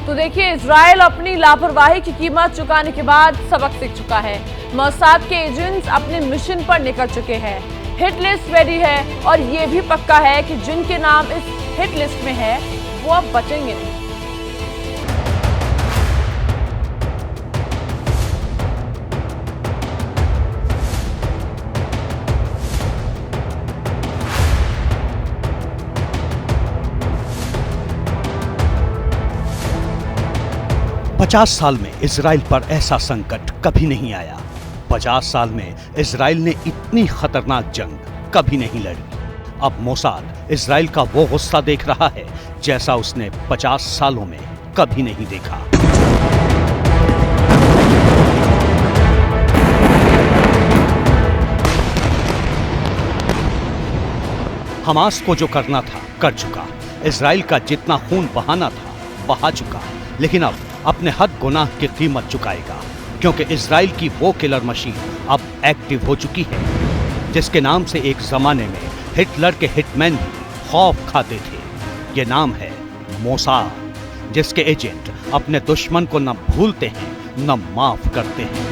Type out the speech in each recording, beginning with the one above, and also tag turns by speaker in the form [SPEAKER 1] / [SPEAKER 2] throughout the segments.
[SPEAKER 1] तो देखिए, इजराइल अपनी लापरवाही की कीमत चुकाने के बाद सबक सीख चुका है। मोसाद के एजेंट्स अपने मिशन पर निकल चुके हैं। हिट लिस्ट रेडी है और ये भी पक्का है कि जिनके नाम इस हिट लिस्ट में है वो अब बचेंगे नहीं।
[SPEAKER 2] पचास साल में इजराइल पर ऐसा संकट कभी नहीं आया। 50 साल में इजराइल ने इतनी खतरनाक जंग कभी नहीं लड़ी। अब मोसाद इजराइल का वो गुस्सा देख रहा है जैसा उसने 50 सालों में कभी नहीं देखा। हमास को जो करना था कर चुका। इजराइल का जितना खून बहाना था बहा चुका। लेकिन अब अपने हद गुनाह की कीमत चुकाएगा, क्योंकि इजराइल की वो किलर मशीन अब एक्टिव हो चुकी है जिसके नाम से एक जमाने में हिटलर के हिटमैन भी खौफ खाते थे। ये नाम है मोसाद, जिसके एजेंट अपने दुश्मन को न भूलते हैं न माफ करते हैं।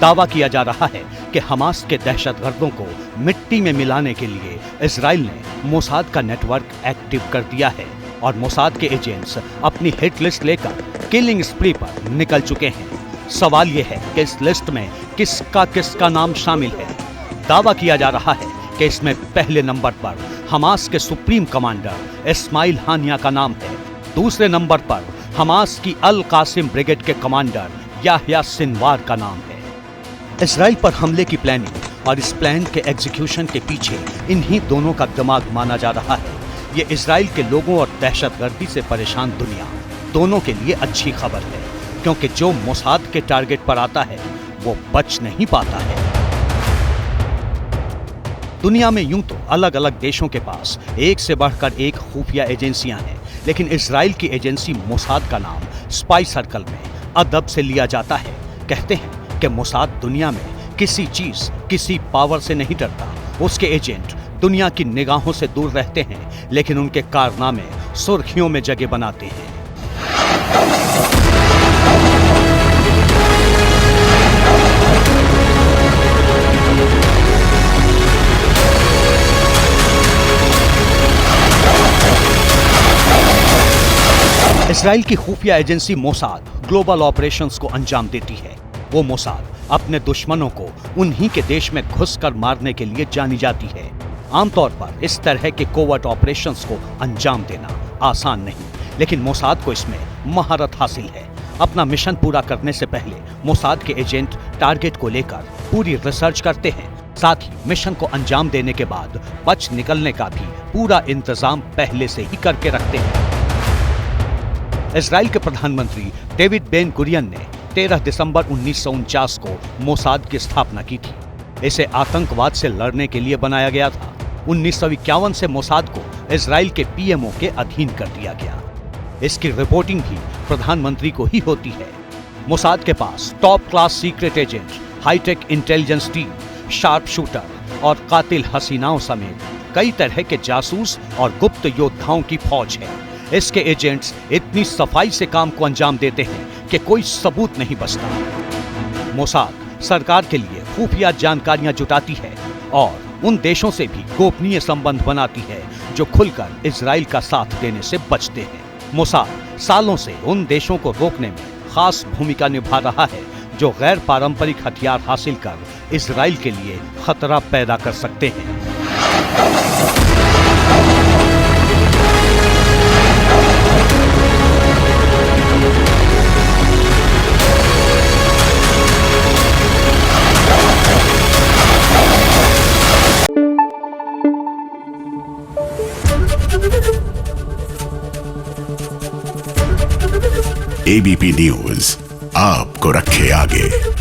[SPEAKER 2] दावा किया जा रहा है कि हमास के दहशतगर्दों को मिट्टी में मिलाने के लिए इजराइल ने मोसाद का नेटवर्क एक्टिव कर दिया है और मोसाद के एजेंट्स अपनी हिट लिस्ट लेकर किलिंग स्प्री पर निकल चुके हैं। सवाल यह है कि इस लिस्ट में किसका नाम शामिल है। दावा किया जा रहा है कि इसमें पहले नंबर पर हमास के सुप्रीम कमांडर इस्माइल हानिया का नाम है। दूसरे नंबर पर हमास की अल कासिम ब्रिगेड के कमांडर याह्या सिनवार का नाम है। इजराइल पर हमले की प्लानिंग और इस प्लान के एग्जीक्यूशन के पीछे इन्हीं दोनों का दिमाग माना जा रहा है। ये इजराइल के लोगों और दहशतगर्दी से परेशान दुनिया दोनों के लिए अच्छी खबर है, क्योंकि जो मोसाद के टारगेट पर आता है वो बच नहीं पाता है। दुनिया में यूं तो अलग अलग देशों के पास एक से बढ़कर एक खुफिया एजेंसियां हैं, लेकिन इजराइल की एजेंसी मोसाद का नाम स्पाई सर्कल में अदब से लिया जाता है। कहते हैं कि मोसाद दुनिया में किसी चीज किसी पावर से नहीं डरता। उसके एजेंट दुनिया की निगाहों से दूर रहते हैं, लेकिन उनके कारनामे सुर्खियों में जगह बनाते हैं। इजराइल की खुफिया एजेंसी मोसाद ग्लोबल ऑपरेशंस को अंजाम देती है। वो मोसाद अपने दुश्मनों को उन्हीं के देश में घुसकर मारने के लिए जानी जाती है। आमतौर पर इस तरह के कोवर्ट ऑपरेशंस को अंजाम देना आसान नहीं, लेकिन मोसाद को इसमें महारत हासिल है। अपना मिशन पूरा करने से पहले मोसाद के एजेंट टारगेट को लेकर पूरी रिसर्च करते हैं। साथ ही मिशन को अंजाम देने के बाद बच निकलने का भी पूरा इंतजाम पहले से ही करके रखते हैं। इजराइल के प्रधानमंत्री डेविड बेन गुरियन ने 13 दिसंबर 1949 को मोसाद की स्थापना की थी। इसे आतंकवाद से लड़ने के लिए बनाया गया था। 1951 से मोसाद को इजराइल के पीएमओ के अधीन कर दिया गया। इसकी रिपोर्टिंग भी प्रधानमंत्री को ही होती है। मोसाद के पास top class secret agent, high tech intelligence team, sharp shooter और कातिल हसीनाओं समेत कई तरह के जासूस और गुप्त योद्धाओं की फौज है। इसके एजेंट्स इतनी सफाई से काम को अंजाम देते हैं कि कोई सबूत नहीं बचता। मोसाद सरकार के लिए खुफिया जानकारियां जुटाती है और उन देशों से भी गोपनीय संबंध बनाती है जो खुलकर इजराइल का साथ देने से बचते हैं। मोसाद सालों से उन देशों को रोकने में खास भूमिका निभा रहा है जो गैर पारंपरिक हथियार हासिल कर इजराइल के लिए खतरा पैदा कर सकते हैं।
[SPEAKER 3] एबीपी न्यूज आपको रखे आगे।